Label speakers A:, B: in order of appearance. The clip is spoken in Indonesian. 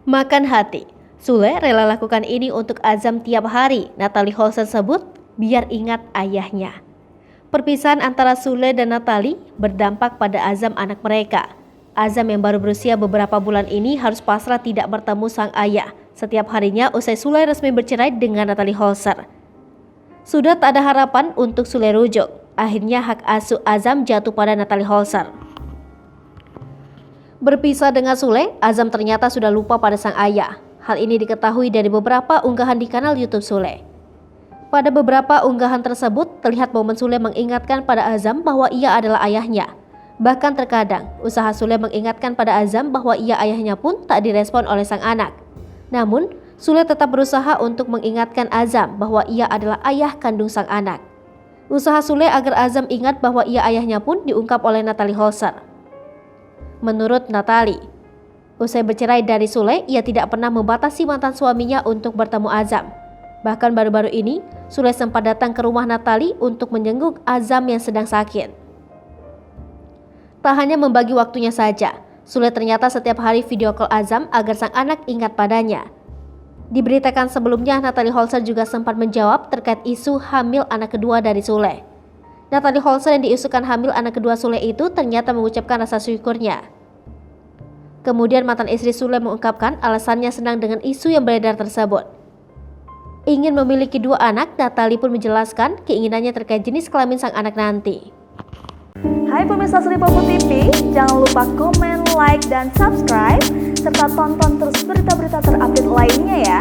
A: Makan hati. Sule rela lakukan ini untuk Azam tiap hari. Natalie Holzer sebut biar ingat ayahnya. Perpisahan antara Sule dan Natalie berdampak pada Azam anak mereka. Azam yang baru berusia beberapa bulan ini harus pasrah tidak bertemu sang ayah setiap harinya usai Sule resmi bercerai dengan Natalie Holzer. Sudah tak ada harapan untuk Sule rujuk. Akhirnya hak asuh Azam jatuh pada Natalie Holzer. Berpisah dengan Sule, Azam ternyata sudah lupa pada sang ayah. Hal ini diketahui dari beberapa unggahan di kanal YouTube Sule. Pada beberapa unggahan tersebut, terlihat momen Sule mengingatkan pada Azam bahwa ia adalah ayahnya. Bahkan terkadang, usaha Sule mengingatkan pada Azam bahwa ia ayahnya pun tak direspon oleh sang anak. Namun, Sule tetap berusaha untuk mengingatkan Azam bahwa ia adalah ayah kandung sang anak. Usaha Sule agar Azam ingat bahwa ia ayahnya pun diungkap oleh Natalie Holzer. Menurut Natalie, usai bercerai dari Sule, ia tidak pernah membatasi mantan suaminya untuk bertemu Azam. Bahkan baru-baru ini, Sule sempat datang ke rumah Natalie untuk menjenguk Azam yang sedang sakit. Tak hanya membagi waktunya saja, Sule ternyata setiap hari video call Azam agar sang anak ingat padanya. Diberitakan sebelumnya, Natalie Holzer juga sempat menjawab terkait isu hamil anak kedua dari Sule. Natalie Holzer yang diisukan hamil anak kedua Sule itu ternyata mengucapkan rasa syukurnya. Kemudian mantan istri Sule mengungkapkan alasannya senang dengan isu yang beredar tersebut. Ingin memiliki 2 anak, Natalie pun menjelaskan keinginannya terkait jenis kelamin sang anak nanti.
B: Hai pemirsa Sri Popo TV, jangan lupa komen, like, dan subscribe, serta tonton terus berita-berita terupdate lainnya ya.